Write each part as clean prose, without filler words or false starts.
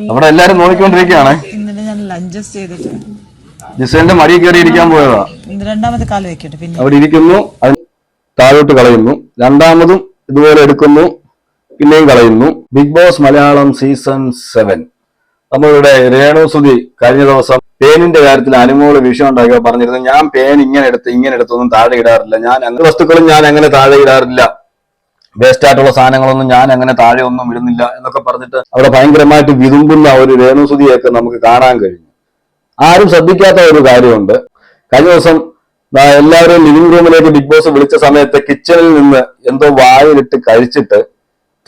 നമ്മുടെ എല്ലാരും നോക്കിക്കൊണ്ടിരിക്കുകയാണ്. ഇന്നലെ ഞാൻ അഡ്ജസ്റ്റ് ചെയ്തിട്ട് ജിസേലിന്റെ മടി കയറി ഇരിക്കാൻ പോയതാ. രണ്ടാമത്തെ കാല് വെക്കട്ടെ. പിന്നെ അവിടെ ഇരിക്കുന്നു, താഴോട്ട് കളയുന്നു, രണ്ടാമതും ഇതുപോലെ എടുക്കുന്നു, പിന്നെയും കളയുന്നു. ബിഗ് ബോസ് മലയാളം സീസൺ 7 നമ്മളുടെ രേണുസുതി കഴിഞ്ഞ ദിവസം പേനിന്റെ കാര്യത്തിൽ അനുമോള് വിഷയം ഉണ്ടാക്കിയോ പറഞ്ഞിരുന്നു. ഞാൻ പേൻ ഇങ്ങനെ എടുത്തൊന്നും താഴെ ഇടാറില്ല, ഞാൻ അങ്ങനെ വസ്തുക്കളും ഞാൻ അങ്ങനെ താഴെ ഇടാറില്ല, വേസ്റ്റ് ആയിട്ടുള്ള സാധനങ്ങളൊന്നും ഞാൻ അങ്ങനെ താഴെ ഒന്നും ഇടുന്നില്ല എന്നൊക്കെ പറഞ്ഞിട്ട് അവിടെ ഭയങ്കരമായിട്ട് വിതുമ്പുന്ന ഒരു രേണുസുതിയൊക്കെ നമുക്ക് കാണാൻ കഴിഞ്ഞു. ആരും ശ്രദ്ധിക്കാത്ത ഒരു കാര്യമുണ്ട്. കഴിഞ്ഞ ദിവസം എല്ലാവരും ലിവിംഗ് റൂമിലേക്ക് ബിഗ് ബോസ് വിളിച്ച സമയത്ത് കിച്ചണിൽ നിന്ന് എന്തോ വായിലിട്ട് കഴിച്ചിട്ട്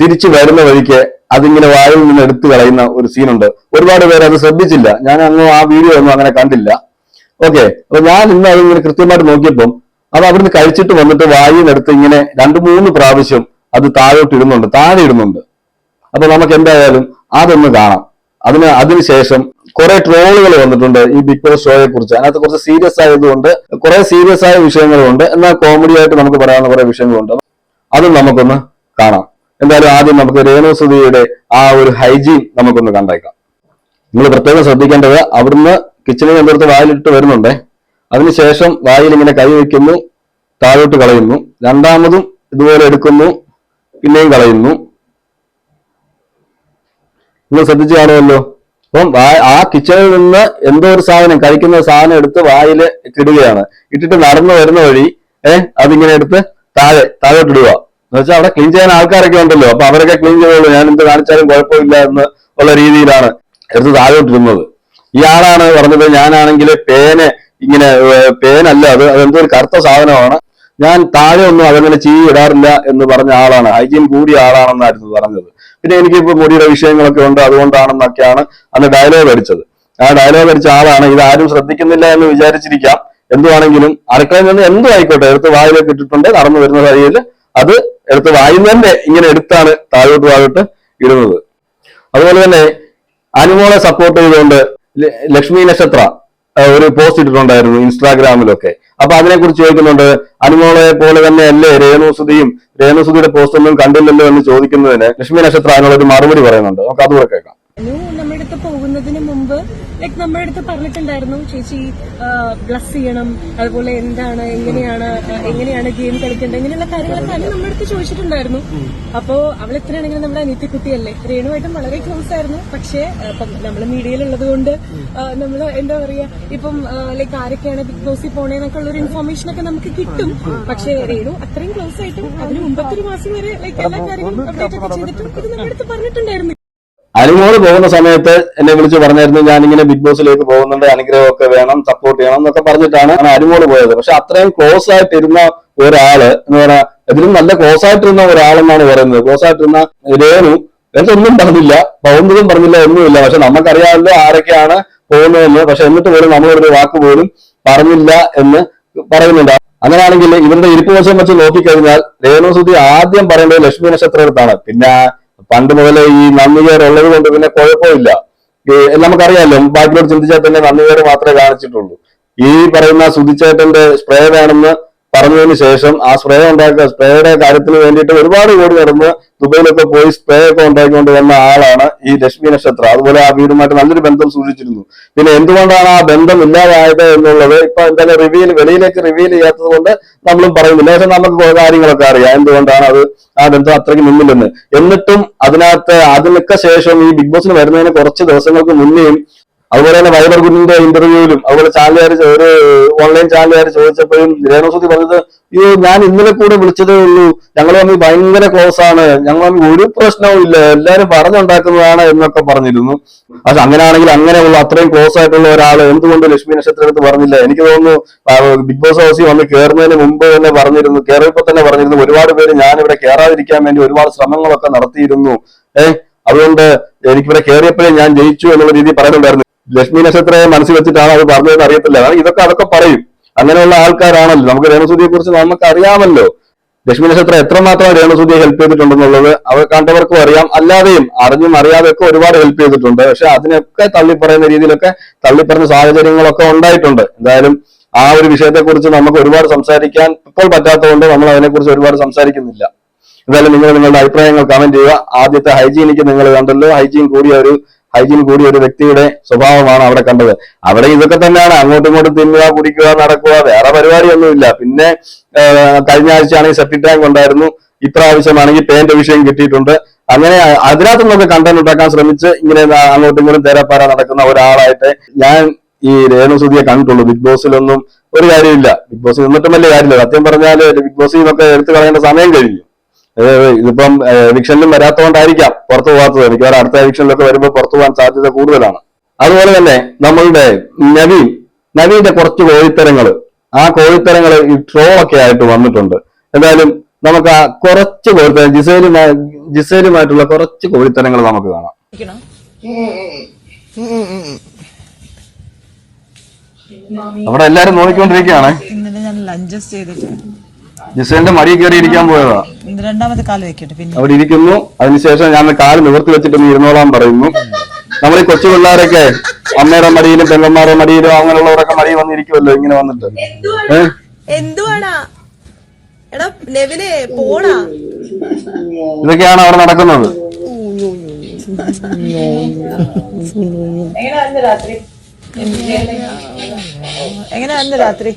തിരിച്ചു വരുന്ന വഴിക്ക് അതിങ്ങനെ വായിൽ നിന്ന് എടുത്തു കളയുന്ന ഒരു സീനുണ്ട്. ഒരുപാട് പേര് അത് ശ്രദ്ധിച്ചില്ല. ഞാൻ ആ വീഡിയോ ഒന്നും അങ്ങനെ കണ്ടില്ല. ഓക്കെ, അപ്പൊ ഞാൻ ഇന്ന് അതിങ്ങനെ കൃത്യമായിട്ട് നോക്കിയപ്പം അത് അവിടുന്ന് കഴിച്ചിട്ട് വന്നിട്ട് വായിന്നെടുത്ത് ഇങ്ങനെ 2-3 പ്രാവശ്യം അത് താഴെ ഇടുന്നുണ്ട്. അപ്പൊ നമുക്ക് എന്തായാലും അതൊന്ന് കാണാം. അതിനുശേഷം കുറെ ട്രോളുകൾ വന്നിട്ടുണ്ട് ഈ ബിഗ് ബോസ് ഷോയെ കുറിച്ച്. അതിനകത്ത് കുറച്ച് സീരിയസ് ആയതുകൊണ്ട് കുറെ സീരിയസ് ആയ വിഷയങ്ങളുണ്ട്, എന്നാൽ കോമഡി ആയിട്ട് നമുക്ക് പറയാവുന്ന കുറെ വിഷയങ്ങളുണ്ട്. അതും നമുക്കൊന്ന് കാണാം. എന്തായാലും ആദ്യം നമുക്ക് രേണുസുതിയുടെ ആ ഒരു ഹൈജീൻ നമുക്കൊന്ന് കണ്ടേക്കാം. നിങ്ങൾ പ്രത്യേകം ശ്രദ്ധിക്കേണ്ടത്, അവിടുന്ന് കിച്ചണിൽ എന്തോർത്ത് വായിലിട്ട് വരുന്നുണ്ടേ. അതിനുശേഷം വായിൽ ഇങ്ങനെ കൈ വയ്ക്കുന്നു, താഴോട്ട് കളയുന്നു, രണ്ടാമതും ഇതുപോലെ എടുക്കുന്നു, പിന്നെയും കളയുന്നു. നിങ്ങൾ ശ്രദ്ധിച്ചു കാണുമല്ലോ. അപ്പം ആ കിച്ചണിൽ നിന്ന് എന്തോ ഒരു സാധനം, കഴിക്കുന്ന സാധനം എടുത്ത് വായിൽ ഇടുകയാണ്. ഇട്ടിട്ട് നടന്നു വരുന്ന വഴി അതിങ്ങനെ എടുത്ത് താഴോട്ട് ഇടുക എന്ന് വെച്ചാൽ അവിടെ ക്ലീൻ ചെയ്യാൻ ആൾക്കാരൊക്കെ ഉണ്ടല്ലോ, അപ്പൊ അവരൊക്കെ ക്ലീൻ ചെയ്തോളൂ, ഞാൻ എന്ത് കാണിച്ചാലും കുഴപ്പമില്ല എന്ന് ഉള്ള രീതിയിലാണ് എടുത്ത് താഴോട്ടിരുന്നത്. ഈ ആളാണ് പറഞ്ഞത്, ഞാനാണെങ്കിൽ പേനല്ല, അതെന്തോ ഒരു കറുത്ത സാധനമാണ്, ഞാൻ താഴെ ഒന്നും അതങ്ങനെ ഇടാറില്ല എന്ന് പറഞ്ഞ ആളാണ്, ഹൈജീൻ കൂടിയ ആളാണെന്നായിരുന്നു പറഞ്ഞത്. പിന്നെ എനിക്കിപ്പോ മുടിയുടെ വിഷയങ്ങളൊക്കെ ഉണ്ട്, അതുകൊണ്ടാണെന്നൊക്കെയാണ് അന്ന് ഡയലോഗ് അടിച്ചത്. ആ ഡയലോഗ് അടിച്ച ആളാണ്. ഇതാരും ശ്രദ്ധിക്കുന്നില്ല എന്ന് വിചാരിച്ചിരിക്കാം. എന്തുവാണെങ്കിലും അടുക്കളയിൽ നിന്ന് എന്തും ആയിക്കോട്ടെ എടുത്ത് വായിലേക്ക് ഇട്ടിട്ടുണ്ട്, നടന്നു വരുന്ന വഴിയിൽ അത് എടുത്ത് വായിൽ തന്നെ ഇങ്ങനെ എടുത്താണ് താഴോട്ട് ഇടുന്നത്. അതുപോലെ തന്നെ അനുമോളെ സപ്പോർട്ട് ചെയ്തുകൊണ്ട് ലക്ഷ്മി നക്ഷത്ര ഒരു പോസ്റ്റ് ഇട്ടിട്ടുണ്ടായിരുന്നു ഇൻസ്റ്റാഗ്രാമിലൊക്കെ. അപ്പൊ അതിനെക്കുറിച്ച് ചോദിക്കുന്നുണ്ട്, അനുമോളെ പോലെ തന്നെ അല്ലേ രേണുസുതിയുടെ പോസ്റ്റ് ഒന്നും കണ്ടില്ലല്ലോ എന്ന് ചോദിക്കുന്നതിന് ലക്ഷ്മി നക്ഷത്ര അതിനുള്ളൊരു മറുപടി പറയുന്നുണ്ട്. നമുക്ക് അതുകൂടെ കേൾക്കാം. നമ്മുടെ അടുത്ത് പോകുന്നതിന് മുമ്പ് നമ്മുടെ അടുത്ത് പറഞ്ഞിട്ടുണ്ടായിരുന്നു, ചേച്ചി ബ്ലസ് ചെയ്യണം, അതുപോലെ എങ്ങനെയാണ് ഗെയിം കളിക്കേണ്ടത്, ഇങ്ങനെയുള്ള കാര്യങ്ങളൊക്കെ അനു നമ്മുടെ അടുത്ത് ചോദിച്ചിട്ടുണ്ടായിരുന്നു. അപ്പോ അവൾ എത്രയാണെങ്കിലും നമ്മുടെ അനിയത്തിക്കുട്ടിയല്ലേ, രേണുവായിട്ടും വളരെ ക്ലോസ് ആയിരുന്നു. പക്ഷേ ഇപ്പം നമ്മൾ മീഡിയയിലുള്ളത് കൊണ്ട് നമ്മൾ എന്താ പറയാ, ഇപ്പം ആരൊക്കെയാണ് ബിഗ് ബോസിൽ പോണേന്നൊക്കെ ഉള്ള ഒരു ഇൻഫോർമേഷൻ ഒക്കെ നമുക്ക് കിട്ടും. പക്ഷേ രേണു അത്രയും ക്ലോസ് ആയിട്ടും അതിന് മുമ്പത്തെ ഒരു മാസം വരെ എല്ലാ കാര്യങ്ങളും അപ്ഡേറ്റ് ഒക്കെ ചെയ്തിട്ടും ഇത് നമ്മുടെ അടുത്ത് പറഞ്ഞിട്ടുണ്ടായിരുന്നു. അനുമോള് പോകുന്ന സമയത്ത് എന്നെ വിളിച്ച് പറഞ്ഞായിരുന്നു, ഞാനിങ്ങനെ ബിഗ് ബോസിലേക്ക് പോകുന്നുണ്ട്, അനുഗ്രഹമൊക്കെ വേണം, സപ്പോർട്ട് ചെയ്യണം എന്നൊക്കെ പറഞ്ഞിട്ടാണ് അനുമോള് പോയത്. പക്ഷെ അത്രയും ക്ലോസ് ആയിട്ടിരുന്ന ഒരാള് എന്ന് പറഞ്ഞാൽ ഇതിലും നല്ല ക്ലോസ് ആയിട്ടിരുന്ന ഒരാളെന്നാണ് പറയുന്നത്. ക്ലോസ് ആയിട്ടിരുന്ന രേണു എന്തൊന്നും പറഞ്ഞില്ല, പോകുന്നതും പറഞ്ഞില്ല, ഒന്നുമില്ല. പക്ഷെ നമുക്കറിയാമല്ലോ ആരൊക്കെയാണ് പോകുന്നതെന്ന്. പക്ഷെ എന്നിട്ട് പോലും നമ്മളൊരു വാക്ക് പോലും പറഞ്ഞില്ല എന്ന് പറയുന്നുണ്ട്. അങ്ങനെയാണെങ്കിൽ ഇവരുടെ ഇരിപ്പ് വശം വെച്ച് നോക്കിക്കഴിഞ്ഞാൽ രേണുസുതി ആദ്യം പറയേണ്ടത് ലക്ഷ്മി നക്ഷത്രത്താണ്. പിന്നെ പണ്ട് മുതലേ ഈ നന്ദികേർ ഉള്ളത് കൊണ്ട് പിന്നെ കുഴപ്പമില്ല. നമുക്കറിയാമല്ലോ, ബാക്കിയോട് ചിന്തിച്ചാൽ തന്നെ നന്ദികേർ മാത്രമേ കാണിച്ചിട്ടുള്ളൂ. ഈ പറയുന്ന സുധിച്ചേട്ടന്റെ സ്പ്രേ വേണമെന്ന് പറഞ്ഞതിന് ശേഷം ആ സ്പ്രേയുടെ കാര്യത്തിന് വേണ്ടിയിട്ട് ഒരുപാട് കോടി നടന്ന് ദുബൈയിലൊക്കെ പോയി സ്പ്രേ ഒക്കെ ഉണ്ടാക്കിക്കൊണ്ട് വന്ന ആളാണ് ഈ ലക്ഷ്മി നക്ഷത്ര. അതുപോലെ ആ വീടുമായിട്ട് നല്ലൊരു ബന്ധം സൂക്ഷിച്ചിരുന്നു. പിന്നെ എന്തുകൊണ്ടാണ് ആ ബന്ധം ഇല്ലാതായത് എന്നുള്ളത് ഇപ്പൊ എന്തായാലും വെളിയിലേക്ക് റിവീൽ ചെയ്യാത്തത് കൊണ്ട് നമ്മളും പറയുന്നില്ല. പക്ഷെ നമുക്ക് കാര്യങ്ങളൊക്കെ അറിയാം എന്തുകൊണ്ടാണ് ആ ബന്ധം അത്രയ്ക്ക് നിന്നില്ലെന്ന്. എന്നിട്ടും അതിനൊക്കെ ശേഷം ഈ ബിഗ് ബോസിന് വരുന്നതിന് കുറച്ച് ദിവസങ്ങൾക്ക് മുന്നേയും അതുപോലെ തന്നെ വൈബർ കുഞ്ഞിന്റെ ഇന്റർവ്യൂവിലും അതുപോലെ ഒരു ഓൺലൈൻ ചാനലുകാർ ചോദിച്ചപ്പോഴും രേണുസുതി പറഞ്ഞത്, ഞാൻ ഇന്നലെ കൂടെ വിളിച്ചതേ ഉള്ളൂ, ഞങ്ങൾ തമ്മിൽ ഭയങ്കര ക്ലോസ് ആണ്, ഞങ്ങൾ തമ്മിൽ ഒരു പ്രശ്നവും ഇല്ല, എല്ലാരും പറഞ്ഞുണ്ടാക്കുന്നതാണ് എന്നൊക്കെ പറഞ്ഞിരുന്നു. പക്ഷെ അങ്ങനെയാണെങ്കിൽ അങ്ങനെയുള്ള അത്രയും ക്ലോസ് ആയിട്ടുള്ള ഒരാൾ എന്തുകൊണ്ട് ലക്ഷ്മി നക്ഷത്രത്ത് പറഞ്ഞില്ല? എനിക്ക് തോന്നുന്നു ബിഗ് ബോസ് ഹൗസിൽ വന്ന് കയറുന്നതിന് മുമ്പ് തന്നെ പറഞ്ഞിരുന്നു, കയറിയപ്പോ തന്നെ പറഞ്ഞിരുന്നു, ഒരുപാട് പേര് ഞാനിവിടെ കയറാതിരിക്കാൻ വേണ്ടി ഒരുപാട് ശ്രമങ്ങളൊക്കെ നടത്തിയിരുന്നു, അതുകൊണ്ട് എനിക്കിവിടെ കയറിയപ്പോഴേ ഞാൻ ജയിച്ചു എന്നുള്ള രീതിയിൽ പറയുന്നുണ്ടായിരുന്നു. ലക്ഷ്മി നക്ഷത്രയെ മനസ്സിൽ വെച്ചിട്ടാണ് അത് പറഞ്ഞതെന്ന് അറിയത്തില്ല. അതൊക്കെ പറയും. അങ്ങനെയുള്ള ആൾക്കാരാണല്ലോ. നമുക്ക് രേണുസുതിയെ കുറിച്ച് നമുക്ക് അറിയാമല്ലോ. ലക്ഷ്മി നക്ഷത്രം എത്രമാത്രം രേണുസുതിയെ ഹെൽപ്പ് ചെയ്തിട്ടുണ്ടെന്നുള്ളത് അവർ കണ്ടവർക്കും അറിയാം, അല്ലാതെയും അറിഞ്ഞും അറിയാതെയൊക്കെ ഒരുപാട് ഹെൽപ്പ് ചെയ്തിട്ടുണ്ട്. പക്ഷെ അതിനൊക്കെ തള്ളിപ്പറയുന്ന രീതിയിലൊക്കെ തള്ളിപ്പറഞ്ഞ സാഹചര്യങ്ങളൊക്കെ ഉണ്ടായിട്ടുണ്ട്. എന്തായാലും ആ ഒരു വിഷയത്തെക്കുറിച്ച് നമുക്ക് ഒരുപാട് സംസാരിക്കാൻ ഇപ്പോൾ പറ്റാത്തതുകൊണ്ട് നമ്മൾ അതിനെക്കുറിച്ച് ഒരുപാട് സംസാരിക്കുന്നില്ല. എന്തായാലും നിങ്ങൾ നിങ്ങളുടെ അഭിപ്രായങ്ങൾ കമന്റ് ചെയ്യുക. ആദ്യത്തെ ഹൈജീനിക്ക് നിങ്ങൾ കണ്ടല്ലോ, ഹൈജീൻ കൂടിയ ഒരു വ്യക്തിയുടെ സ്വഭാവമാണ് അവിടെ കണ്ടത്. അവിടെ ഇതൊക്കെ തന്നെയാണ്, അങ്ങോട്ടും ഇങ്ങോട്ടും തിന്നുക, കുടിക്കുക, നടക്കുക, വേറെ പരിപാടിയൊന്നുമില്ല. പിന്നെ കഴിഞ്ഞ ആഴ്ചയാണെങ്കിൽ സെപ്റ്റിക് ടാങ്ക് ഉണ്ടായിരുന്നു, ഇപ്രാവശ്യമാണെങ്കിൽ പേന്റെ വിഷയം കിട്ടിയിട്ടുണ്ട്. അങ്ങനെ അതിനകത്ത് നമുക്ക് കണ്ടന്റ് ഉണ്ടാക്കാൻ ശ്രമിച്ച് ഇങ്ങനെ അങ്ങോട്ടും ഇങ്ങോട്ടും തേരാപ്പാര നടക്കുന്ന ഒരാളായിട്ട് ഞാൻ ഈ രേണുസുതിയെ കണ്ടിട്ടുള്ളൂ. ബിഗ് ബോസിലൊന്നും ഒരു കാര്യമില്ല, ബിഗ് ബോസിൽ നിന്നിട്ടും വലിയ കാര്യമില്ല. സത്യം പറഞ്ഞാൽ ബിഗ് ബോസിൽ നിന്നൊക്കെ എടുത്തു കളയേണ്ട സമയം കഴിഞ്ഞു. ഇതിപ്പം എവിക്ഷനിലും വരാത്തതുകൊണ്ടായിരിക്കാം പുറത്തു പോകാത്തത്. മിക്കവാറും അടുത്ത എവിക്ഷനിലൊക്കെ വരുമ്പോൾ പുറത്തു പോകാൻ സാധ്യത കൂടുതലാണ്. അതുപോലെ തന്നെ നമ്മളുടെ നവീന്റെ കുറച്ച് കോഴിത്തരങ്ങൾ, ആ കോഴിത്തരങ്ങൾ ഈ ട്രോളൊക്കെ ആയിട്ട് വന്നിട്ടുണ്ട്. എന്തായാലും നമുക്ക് ആ കുറച്ച് കോഴിത്തരം ജിസേലുമായിട്ടുള്ള കുറച്ച് കോഴിത്തരങ്ങൾ നമുക്ക് കാണാം. അവിടെ എല്ലാരും നോക്കിക്കൊണ്ടിരിക്കുകയാണ്. ഇന്നലെ ഞാൻ അഡ്ജസ്റ്റ് ചെയ്തിട്ട് ജിസേലിന്റെ മടി കയറി ഇരിക്കാൻ പോയതാ. രണ്ടാമത്തെ കാല് വെക്കട്ടെ. പിന്നെ അവിടെ ഇരിക്കുന്നു. അതിനുശേഷം ഞാൻ കാല് നിവർത്തി വെച്ചിട്ട് ഇരുന്നോളാൻ പറയുന്നു. നമ്മൾ ഈ കൊച്ചു പിള്ളേരൊക്കെ അമ്മയുടെ മടിയിലും പെങ്ങന്മാരുടെ മടിയിലും അങ്ങനെയുള്ളവരൊക്കെ മടി വന്നിരിക്കുമല്ലോ ഇങ്ങനെ വന്നിട്ട്. എന്തുവാടാ എടാ നെവിനെ പോടാ. ഇതൊക്കെയാണ് അവിടെ നടക്കുന്നത്. എങ്ങനെയാ രാത്രി?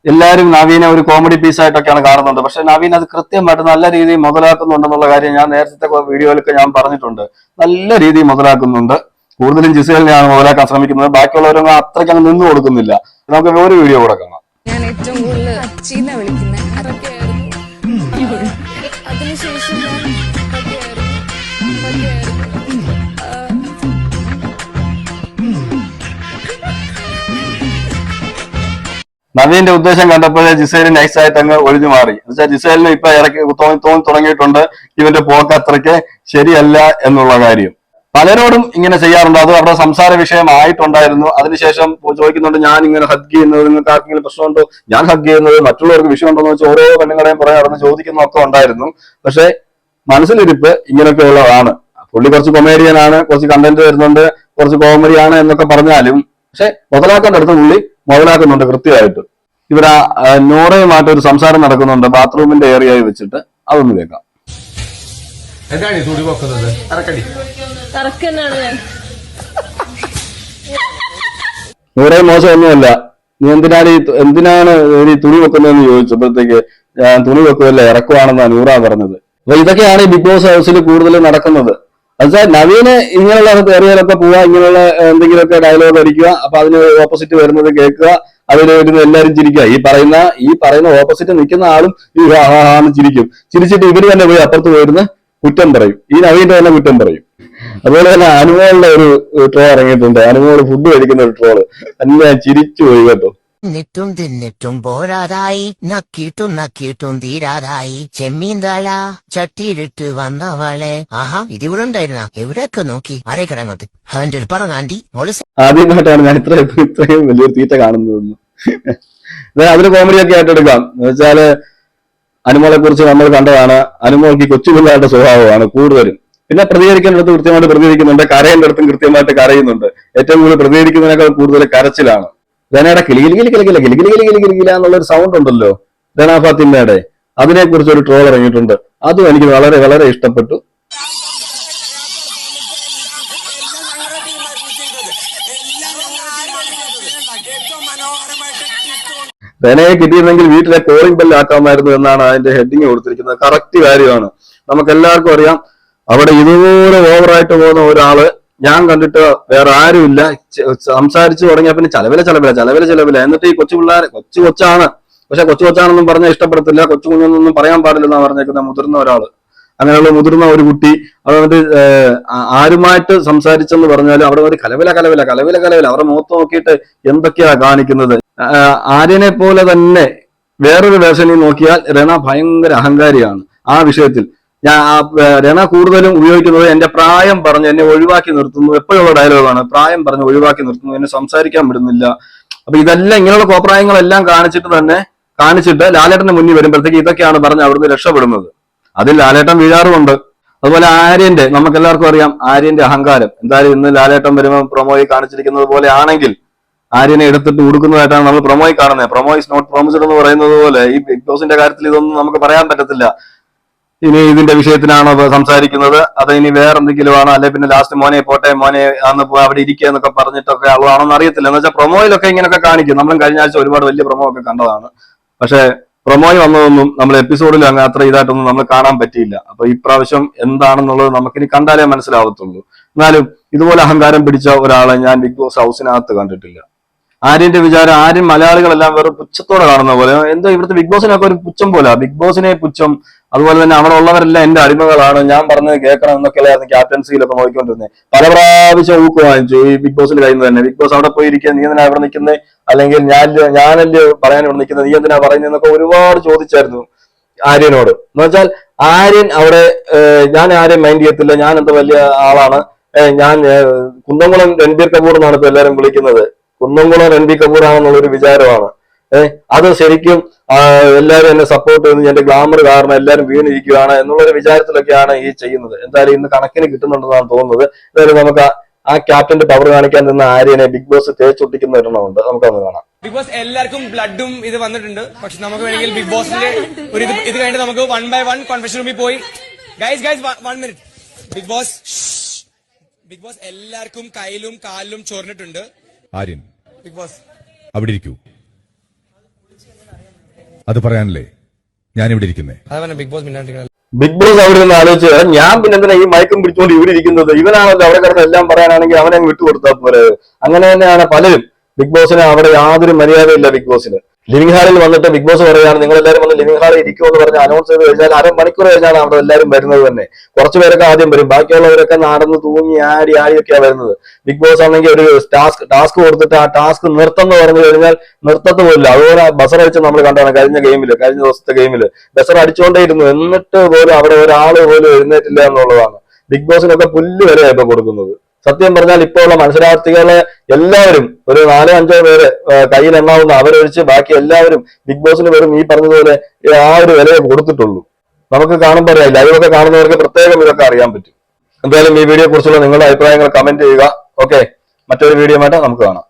എല്ലാരും നവീനെ ഒരു കോമഡി പീസ് ആയിട്ടൊക്കെയാണ് കാണുന്നുണ്ട്. പക്ഷെ നവീൻ അത് കൃത്യമായിട്ട് നല്ല രീതിയിൽ മുതലാക്കുന്നുണ്ടെന്നുള്ള കാര്യം ഞാൻ നേരത്തെ വീഡിയോയിലൊക്കെ ഞാൻ പറഞ്ഞിട്ടുണ്ട്. നല്ല രീതിയിൽ മുതലാക്കുന്നുണ്ട്. കൂടുതലും ജിസേലിനെയാണ് മുതലാക്കാൻ ശ്രമിക്കുന്നത്. ബാക്കിയുള്ളവരൊന്നും അത്രയ്ക്ക് അങ്ങ് നിന്നു കൊടുക്കുന്നില്ല. നമുക്ക് ഒരു വീഡിയോ കൂടെ കാണാം. ഞാൻ ഏറ്റവും കൂടുതൽ അച്ചീന്ന വിളിക്കുന്നത് അതൊക്കെയായിരുന്നു. അതിനുശേഷം ഞാൻ നവീന്റെ ഉദ്ദേശം കണ്ടപ്പോഴേ ജിസേല് നൈസായിട്ട് അങ്ങ് ഒഴിഞ്ഞു മാറി. എന്നുവെച്ചാൽ ജിസേലിന് ഇപ്പൊ ഇറക്കി തോന്നി തുടങ്ങിയിട്ടുണ്ട് ഇവന്റെ പോക്ക് അത്രയ്ക്ക് ശരിയല്ല എന്നുള്ള കാര്യം. പലരോടും ഇങ്ങനെ ചെയ്യാറുണ്ട്. അത് അവരുടെ സംസാര വിഷയമായിട്ടുണ്ടായിരുന്നു. അതിനുശേഷം ചോദിക്കുന്നുണ്ട്, ഞാൻ ഇങ്ങനെ ഹഗ് ചെയ്യുന്നത് നിങ്ങൾക്ക് ആർക്കെങ്കിലും പ്രശ്നമുണ്ടോ, ഞാൻ ഹഗ് ചെയ്യുന്നത് മറ്റുള്ളവർക്ക് വിഷയമുണ്ടോ എന്ന് വെച്ചാൽ ഓരോ പെണ്ണുങ്ങളെയും പുറകെ നടന്ന് ചോദിക്കുന്നതൊക്കെ ഉണ്ടായിരുന്നു. പക്ഷെ മനസ്സിലിരിപ്പ് ഇങ്ങനെയൊക്കെ ഉള്ളതാണ്. പുള്ളി കുറച്ച് കൊമേഡിയനാണ്, കുറച്ച് കണ്ടന്റ് വരുന്നുണ്ട്, കുറച്ച് കോമഡിയാണ് എന്നൊക്കെ പറഞ്ഞാലും പക്ഷെ മുതലാക്കേണ്ട അടുത്ത് പുള്ളി മുതലാക്കുന്നുണ്ട് കൃത്യമായിട്ട്. ഇവിടെ നോറയുമായിട്ട് ഒരു സംസാരം നടക്കുന്നുണ്ട് ബാത്റൂമിന്റെ ഏരിയയിൽ വെച്ചിട്ട്. അതൊന്ന് കേൾക്കാം. എന്താണ് തുണി വെക്കുന്നത്? നൂറെ മോശമൊന്നുമല്ല, നീ എന്തിനാണ് ഈ തുണി വെക്കുന്നതെന്ന് ചോദിച്ചപ്പോഴത്തേക്ക് ഞാൻ തുണി വെക്കുമല്ല ഇറക്കുവാണെന്നാണ് നൂറ പറഞ്ഞത്. അപ്പൊ ഇതൊക്കെയാണ് ഈ ബിഗ് ബോസ് ഹൗസിൽ കൂടുതൽ നടക്കുന്നത്. എന്നുവെച്ചാൽ നവീന് ഇങ്ങനെയുള്ള ഏറിയയിലൊക്കെ പോവുക, ഇങ്ങനെയുള്ള എന്തെങ്കിലുമൊക്കെ ഡയലോഗ് അടിക്കുക, അപ്പൊ അതിന് ഓപ്പോസിറ്റ് വരുന്നത് കേൾക്കുക, അതിന് വരുന്ന എല്ലാവരും ചിരിക്കുക. ഈ പറയുന്ന ഓപ്പോസിറ്റ് നിൽക്കുന്ന ആളും ഈ ഹാന്ന് ചിരിക്കും. ചിരിച്ചിട്ട് ഇവര് തന്നെ പോയി അപ്പുറത്ത് പോയിരുന്ന് കുറ്റം പറയും. ഈ നവീന്റെ തന്നെ കുറ്റം പറയും. അതുപോലെ തന്നെ അനുമോളുടെ ഒരു ട്രോൾ ഇറങ്ങിയിട്ടുണ്ട്. അനുമോള് ഫുഡ് കഴിക്കുന്ന ഒരു ട്രോള് തന്നെ ചിരിച്ചു പോയി കേട്ടോ. തിന്നിട്ടും പോരാതായി, നക്കിയിട്ടും തീരാതായി, ചെമ്മീൻ തല ചട്ടിയിലിട്ട് വന്നവളെ. ആഹാ, ഇതിവിടെ ഉണ്ടായിരുന്ന എവിടെയൊക്കെ നോക്കി ആരേക്കടങ്ങോട്ട് അവന്റെ പറഞ്ഞാണ്ടി. ആദ്യമായിട്ടാണ് ഞാൻ ഇത്രയും വലിയൊരു തീറ്റ കാണുന്നതെന്ന്. അതൊരു കോമഡിയൊക്കെ ആയിട്ട് എടുക്കാം. എന്ന് വെച്ചാല് അനുമോളെ കുറിച്ച് നമ്മൾ കണ്ടതാണ്. അനുമോൾക്ക് കൊച്ചു പിള്ളേരുടെ സ്വഭാവമാണ് കൂടുതലും. പിന്നെ പ്രതികരിക്കേണ്ടടുത്ത് കൃത്യമായിട്ട് പ്രതികരിക്കുന്നുണ്ട്, കരയേണ്ടടുത്തും കൃത്യമായിട്ട് കരയുന്നുണ്ട്. ഏറ്റവും കൂടുതൽ പ്രതികരിക്കുന്നതിനേക്കാൾ കൂടുതൽ കരച്ചിലാണ്. റെനയുടെ കിളികിലികിലികിലികിലികിലികിലികിലികിലികില എന്നുള്ളൊരു സൗണ്ട് ഉണ്ടല്ലോ റെന ഫാത്തിമയുടെ, അതിനെ കുറിച്ച് ഒരു ട്രോൾ ഇറങ്ങിയിട്ടുണ്ട്. അതും എനിക്ക് വളരെ വളരെ ഇഷ്ടപ്പെട്ടു. റെനയെ കിട്ടിയിരുന്നെങ്കിൽ വീട്ടിലെ കോളിംഗ് ബെല്ല് ആക്കാമായിരുന്നു എന്നാണ് അതിന്റെ ഹെഡിങ് കൊടുത്തിരിക്കുന്നത്. കറക്റ്റ് കാര്യമാണ്. നമുക്ക് എല്ലാവർക്കും അറിയാം, അവിടെ ഇതുപോലെ ഓവറായിട്ട് പോകുന്ന ഒരാള് ഞാൻ കണ്ടിട്ട് വേറെ ആരുമില്ല. സംസാരിച്ചു തുടങ്ങിയ പിന്നെ ചെലവില. എന്നിട്ട് ഈ കൊച്ചാണ്, പക്ഷെ കൊച്ചാണെന്നും പറഞ്ഞാൽ ഇഷ്ടപ്പെടത്തില്ല. കുഞ്ഞൊന്നും പറയാൻ പാടില്ലെന്നാണ് പറഞ്ഞേക്കുന്നത് മുതിർന്ന ഒരാള്. അങ്ങനെയുള്ള മുതിർന്ന ഒരു കുട്ടി അത് വന്നിട്ട് ആരുമായിട്ട് സംസാരിച്ചെന്ന് പറഞ്ഞാലും അവിടെ ഒരു കലവില. അവരുടെ മുഖത്ത് നോക്കിയിട്ട് എന്തൊക്കെയാ കാണിക്കുന്നത്. ആര്യനെ പോലെ തന്നെ വേറൊരു വേർഷനിൽ നോക്കിയാൽ റെന ഭയങ്കര അഹങ്കാരിയാണ് ആ വിഷയത്തിൽ. റെന കൂടുതലും ഉപയോഗിക്കുന്നത് എന്റെ പ്രായം പറഞ്ഞ് എന്നെ ഒഴിവാക്കി നിർത്തുന്നു. എപ്പോഴുള്ള ഡയലോഗാണ്, പ്രായം പറഞ്ഞ് ഒഴിവാക്കി നിർത്തുന്നു, എന്നെ സംസാരിക്കാൻ വിടുന്നില്ല. അപ്പൊ ഇതെല്ലാം ഇങ്ങനെയുള്ള കോപ്രായങ്ങളെല്ലാം കാണിച്ചിട്ട് ലാലേട്ടന്റെ മുന്നിൽ വരുമ്പോഴത്തേക്ക് ഇതൊക്കെയാണ് പറഞ്ഞ് അവിടുന്ന് രക്ഷപ്പെടുന്നത്. അതിൽ ലാലേട്ടൻ വീഴാറുമുണ്ട്. അതുപോലെ ആര്യന്റെ, നമുക്ക് എല്ലാവർക്കും അറിയാം ആര്യന്റെ അഹങ്കാരം. എന്തായാലും ഇന്ന് ലാലേട്ടൻ വരുമ്പോൾ പ്രൊമോയിൽ കാണിച്ചിരിക്കുന്നത് പോലെ ആണെങ്കിൽ ആര്യനെ എടുത്തിട്ട് കൊടുക്കുന്നതായിട്ടാണ് നമ്മൾ പ്രൊമോയിൽ കാണുന്നത്. പ്രൊമോ ഇസ് നോട്ട് പ്രോമിസ്ഡ് എന്ന് പറയുന്നത് പോലെ ഈ ബിഗ് ബോസിന്റെ കാര്യത്തിൽ ഇതൊന്നും നമുക്ക് പറയാൻ പറ്റത്തില്ല. ഇനി ഇതിന്റെ വിഷയത്തിനാണോ സംസാരിക്കുന്നത്, അത് ഇനി വേറെ എന്തെങ്കിലും ആണോ, അല്ലെ പിന്നെ ലാസ്റ്റ് മോനെ പോട്ടെ മോനെ അന്ന് അവിടെ ഇരിക്കുക എന്നൊക്കെ പറഞ്ഞിട്ടൊക്കെ ആളാണോന്ന് അറിയത്തില്ല. എന്ന് വെച്ചാൽ പ്രൊമോയിലൊക്കെ ഇങ്ങനെയൊക്കെ കാണിക്കും. നമ്മളും കഴിഞ്ഞ ആഴ്ച ഒരുപാട് വലിയ പ്രൊമോ ഒക്കെ കണ്ടതാണ്. പക്ഷെ പ്രൊമോയിൽ വന്നതൊന്നും നമ്മൾ എപ്പിസോഡിൽ അങ്ങ് അത്ര ഇതായിട്ടൊന്നും നമ്മൾ കാണാൻ പറ്റിയില്ല. അപ്പൊ ഇപ്രാവശ്യം എന്താണെന്നുള്ളത് നമുക്കിനി കണ്ടാലേ മനസ്സിലാവത്തുള്ളൂ. എന്നാലും ഇതുപോലെ അഹങ്കാരം പിടിച്ച ഒരാളെ ഞാൻ ബിഗ് ബോസ് ഹൗസിനകത്ത് കണ്ടിട്ടില്ല. ആര്യന്റെ വിചാരം ആര്യൻ മലയാളികളെല്ലാം വെറും പുച്ഛത്തോടെ കാണുന്ന പോലെ, എന്തോ ഇവിടുത്തെ ബിഗ് ബോസിനൊക്കെ ഒരു പുച്ഛം പോലെ, ബിഗ് ബോസിനെ പുച്ഛം. അതുപോലെ തന്നെ അവിടെ ഉള്ളവരെല്ലാം എന്റെ അടിമകളാണ്, ഞാൻ പറഞ്ഞത് കേൾക്കണം എന്നൊക്കെയായിരുന്നു ക്യാപ്റ്റൻസിയിലൊക്കെ നോക്കിക്കൊണ്ടിരുന്നത്. പല പ്രാവശ്യം ഊക്ക് വാങ്ങിച്ചു ഈ ബിഗ് ബോസിന്റെ കയ്യിൽ നിന്ന് തന്നെ. ബിഗ് ബോസ് അവിടെ പോയിരിക്കുക, നീ എന്തിനാ ഇവിടെ നിൽക്കുന്നത്, അല്ലെങ്കിൽ ഞാനല്ലേ പറയാൻ ഇവിടെ നിൽക്കുന്നത്, നീ എന്തിനാ പറയുന്നതെന്നൊക്കെ ഒരുപാട് ചോദിച്ചായിരുന്നു ആര്യനോട്. എന്ന് വെച്ചാൽ ആര്യൻ അവിടെ ഞാൻ ആരെയും മൈൻഡ് ചെയ്യത്തില്ല, ഞാൻ എന്താ വലിയ ആളാണ്, ഞാൻ കുന്നംകുളം രൺബീർ കപൂർ എന്നാണ് ഇപ്പൊ എല്ലാവരും വിളിക്കുന്നത്. കുന്നംകുളം രൺബീർ കപൂർ ആണെന്നുള്ളൊരു വിചാരമാണ്. അത് ശരിക്കും എല്ലാവരും എന്നെ സപ്പോർട്ട് ചെയ്യുന്നു, എന്റെ ഗ്ലാമർ കാരണം എല്ലാവരും വീണിരിക്കുകയാണ് എന്നുള്ളൊരു വിചാരത്തിലൊക്കെയാണ് ഈ ചെയ്യുന്നത്. എന്തായാലും ഇന്ന് കണക്കിന് കിട്ടുന്നുണ്ടെന്നാണ് തോന്നുന്നത്. എന്തായാലും നമുക്ക് ആ ക്യാപ്റ്റന്റെ പവർ കാണിക്കാൻ നിന്ന ആര്യനെ ബിഗ് ബോസ് തേച്ചൊട്ടിക്കുന്ന ഒരെണ്ണമുണ്ട്, നമുക്കൊന്ന് കാണാം. ബിഗ് ബോസ് എല്ലാവർക്കും ബ്ലഡും ഇത് വന്നിട്ടുണ്ട്. പക്ഷെ നമുക്ക് വേണമെങ്കിൽ ബിഗ് ബോസിന്റെ ഒരു ഇത് കഴിഞ്ഞിട്ട് നമുക്ക് 1 by 1 കോൺഫെഷൻ റൂമിൽ പോയി ഗൈസ് 1 minute. ബിഗ് ബോസ് എല്ലാവർക്കും കയ്യിലും കാലിലും ചൊറിഞ്ഞിട്ടുണ്ട്. ആര്യൻ ബിഗ് ബോസ് അവിടെ ഇരിക്കൂ. അത് പറയാനല്ലേ ഞാനിവിടെ ഇരിക്കുന്നേ. അതാണ് ബിഗ് ബോസ് മിണ്ടാണ്ടിരിക്കുന്നത്. ബിഗ് ബോസ് അവിടെ നിന്ന് ആലോചിച്ച് ഞാൻ പിന്നെ എന്തിനാ ഈ മയക്കം പിടിച്ചുകൊണ്ട് ഇവിടെ ഇരിക്കുന്നത്, ഇവനാണല്ലോ അവിടെ കിടന്ന് എല്ലാം പറയാനാണെങ്കിൽ അവനെ വിട്ടുകൊടുത്താൽ പോലെ. അങ്ങനെ തന്നെയാണ് പലരും. ബിഗ് ബോസിന് അവിടെ യാതൊരു മര്യാദയില്ല. ബിഗ് ബോസിന് ലിവിംഗ് ഹാളിൽ വന്നിട്ട് ബിഗ് ബോസ് പറയുകയാണ് നിങ്ങൾ എല്ലാവരും വന്ന് ലിവിംഗ് ഹാളിൽ ഇരിക്കുമെന്ന് പറഞ്ഞ് അനൗൺസ് ചെയ്ത് കഴിഞ്ഞാൽ അരമണിക്കൂർ കഴിഞ്ഞാണ് അവിടെ എല്ലാവരും വരുന്നത് തന്നെ. കുറച്ചു പേരൊക്കെ ആദ്യം വരും, ബാക്കിയുള്ളവരൊക്കെ നടന്ന് തൂങ്ങി ആടിയൊക്കെയാണ് വരുന്നത്. ബിഗ് ബോസ് ആണെങ്കിൽ ഒരു ടാസ്ക് കൊടുത്തിട്ട് ആ ടാസ്ക് നിർത്തം പറഞ്ഞു കഴിഞ്ഞാൽ നിർത്തത്ത് പോലില്ല. അതുപോലെ ബസർ അടിച്ച് നമ്മൾ കണ്ടാണ് കഴിഞ്ഞ ദിവസത്തെ ഗെയിമില് ബസർ അടിച്ചുകൊണ്ടേയിരുന്നു. എന്നിട്ട് പോലും അവിടെ ഒരാള് പോലും എഴുന്നേറ്റില്ല എന്നുള്ളതാണ്. ബിഗ് ബോസിനൊക്കെ പുല്ല് വിലയാണ് ഇപ്പൊ കൊടുക്കുന്നത്. സത്യം പറഞ്ഞാൽ ഇപ്പോൾ ഉള്ള മത്സരാർത്ഥികളെ എല്ലാവരും ഒരു 4-5 പേര് കയ്യിൽ എണ്ണാവുന്ന അവരൊഴിച്ച് ബാക്കി എല്ലാവരും ബിഗ് ബോസിന് വെറും ഈ പറഞ്ഞതുപോലെ ആ ഒരു വിലയെ കൊടുത്തിട്ടുള്ളൂ. നമുക്ക് കാണുമ്പോൾ അറിയാം, ലൈവൊക്കെ കാണുന്നവർക്ക് പ്രത്യേകം ഇതൊക്കെ അറിയാൻ പറ്റും. എന്തായാലും ഈ വീഡിയോയെ കുറിച്ചുള്ള നിങ്ങളുടെ അഭിപ്രായങ്ങൾ കമന്റ് ചെയ്യുക. ഓക്കെ, മറ്റൊരു വീഡിയോ ആയിട്ട് നമുക്ക് കാണാം.